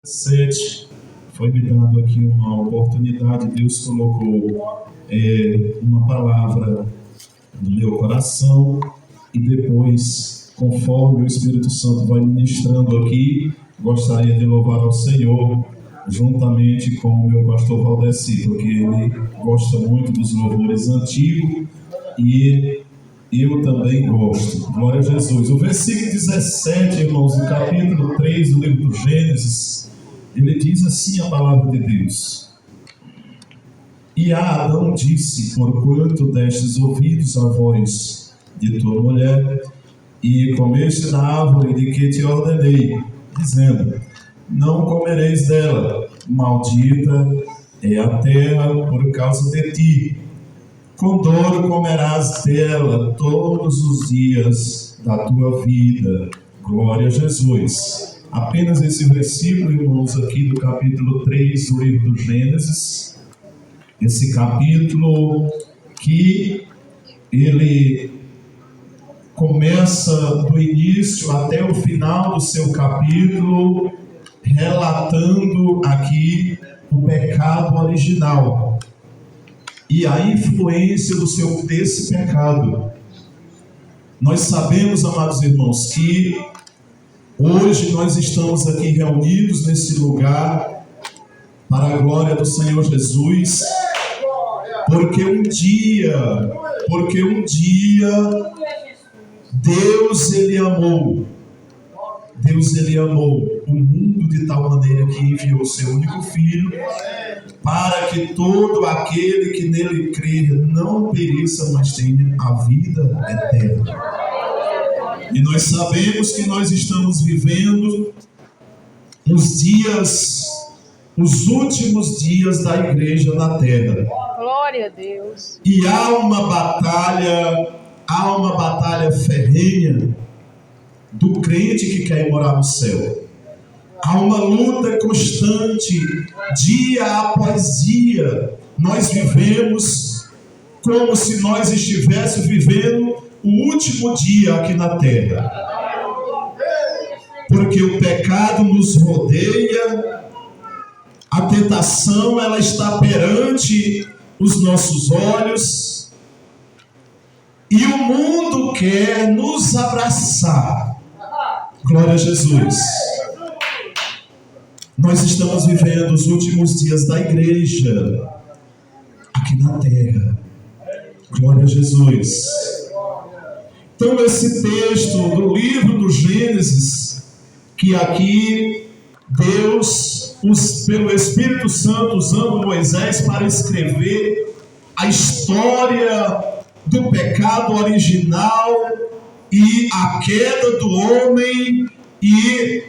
7, foi me dado aqui uma oportunidade, Deus colocou uma palavra no meu coração e depois, conforme o Espírito Santo vai ministrando aqui, gostaria de louvar ao Senhor juntamente com o meu pastor Valdeci, porque ele gosta muito dos louvores antigos e eu também gosto. Glória a Jesus. O versículo 17, irmãos, no capítulo 3 do livro do Gênesis, ele diz assim a palavra de Deus: E a Adão disse: Porquanto destes ouvidos a voz de tua mulher, e comeste da árvore de que te ordenei, dizendo: Não comereis dela, maldita é a terra por causa de ti. Com dor comerás dela todos os dias da tua vida. Glória a Jesus. Apenas esse versículo, irmãos, aqui do capítulo 3 do livro do Gênesis. Esse capítulo que ele começa do início até o final do seu capítulo, relatando aqui o pecado original e a influência desse pecado. Nós sabemos, amados irmãos, que hoje nós estamos aqui reunidos nesse lugar para a glória do Senhor Jesus, porque um dia Deus ele amou o mundo de tal maneira que enviou seu único Filho, para que todo aquele que nele crer não pereça, mas tenha a vida eterna. E nós sabemos que nós estamos vivendo os últimos dias da igreja na terra. Glória a Deus. E há uma batalha ferrenha do crente que quer morar no céu. Há uma luta constante, dia após dia. Nós vivemos como se nós estivéssemos vivendo o último dia aqui na terra. Porque o pecado nos rodeia, a tentação ela está perante os nossos olhos, e o mundo quer nos abraçar. Glória a Jesus. Nós estamos vivendo os últimos dias da igreja aqui na terra. Glória a Jesus. Então esse texto do livro do Gênesis, que aqui Deus, pelo Espírito Santo, usando Moisés para escrever a história do pecado original e a queda do homem e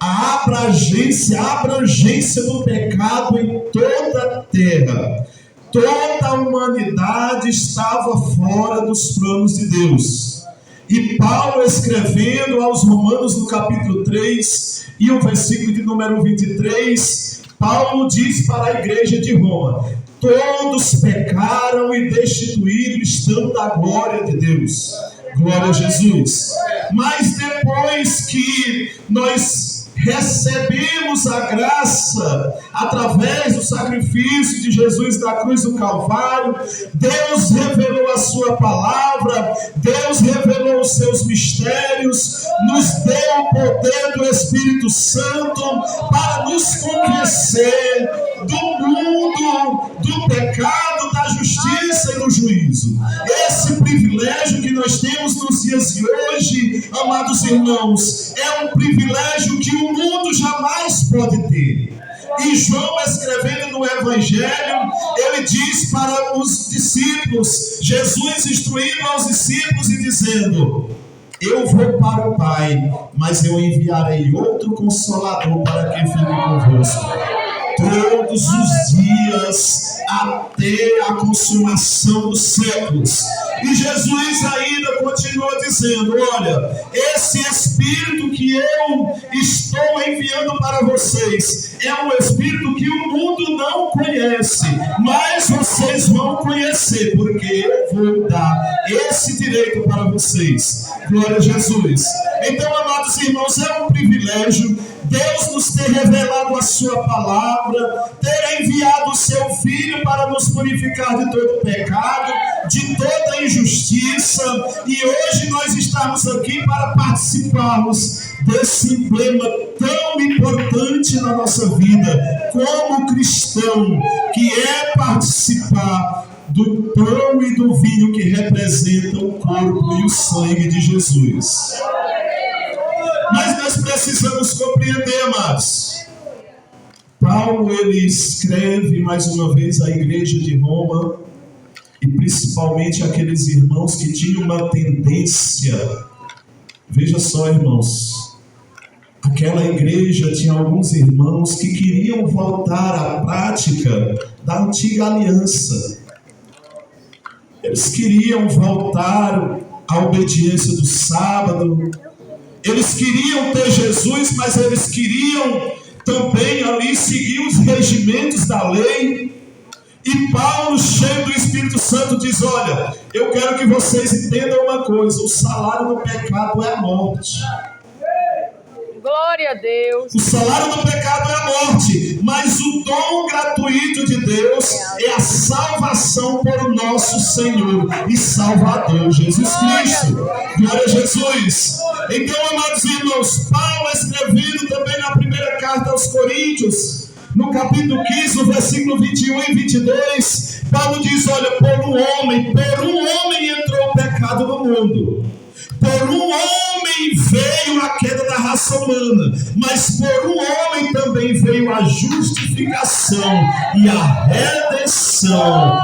a abrangência do pecado em toda a terra. Toda a humanidade estava fora dos planos de Deus. E Paulo, escrevendo aos Romanos no capítulo 3 e o versículo de número 23, Paulo diz para a igreja de Roma: todos pecaram e destituídos estão da glória de Deus. Glória a Jesus. Mas depois que nós recebemos a graça através do sacrifício de Jesus na cruz do Calvário, Deus revelou a sua palavra, Deus revelou os seus mistérios, nos deu o poder do Espírito Santo para nos convencer do mundo, do pecado, da justiça e do juízo. Esse privilégio que nós temos nos dias de hoje, amados irmãos, é um privilégio que o mundo jamais pode ter. E João, escrevendo no Evangelho, ele diz para os discípulos, Jesus instruindo aos discípulos e dizendo: eu vou para o Pai, mas eu enviarei outro Consolador para que fique convosco todos os dias até a consumação dos séculos. E Jesus ainda continua dizendo: olha, esse Espírito que eu estou enviando para vocês é um Espírito que o mundo não conhece, mas vocês vão conhecer, porque eu vou dar esse direito para vocês. Glória a Jesus. Então, amados irmãos, é um privilégio Deus nos ter revelado a sua palavra, ter enviado o seu Filho para nos purificar de todo pecado, de toda injustiça, e hoje nós estamos aqui para participarmos desse emblema tão importante na nossa vida, como cristão, que é participar do pão e do vinho que representam o corpo e o sangue de Jesus. Mas nós precisamos compreender, amados. Paulo, ele escreve mais uma vez à igreja de Roma, e principalmente aqueles irmãos que tinham uma tendência. Veja só, irmãos, aquela igreja tinha alguns irmãos que queriam voltar à prática da antiga aliança. Eles queriam voltar à obediência do sábado. Eles queriam ter Jesus, mas eles queriam também ali seguir os regimentos da lei. E Paulo, cheio do Espírito Santo, diz: olha, eu quero que vocês entendam uma coisa: o salário do pecado é a morte. Glória a Deus. O salário do pecado é a morte, mas o dom gratuito de Deus é a salvação por o nosso Senhor e Salvador Jesus Cristo. Glória a Jesus. Então, amados irmãos, Paulo, escrevendo também na primeira carta aos Coríntios, no capítulo 15, no versículo 21 e 22, Paulo diz: olha, por um homem entrou o pecado no mundo. Por um homem veio a queda da raça humana, mas por um homem também veio a justificação e a redenção.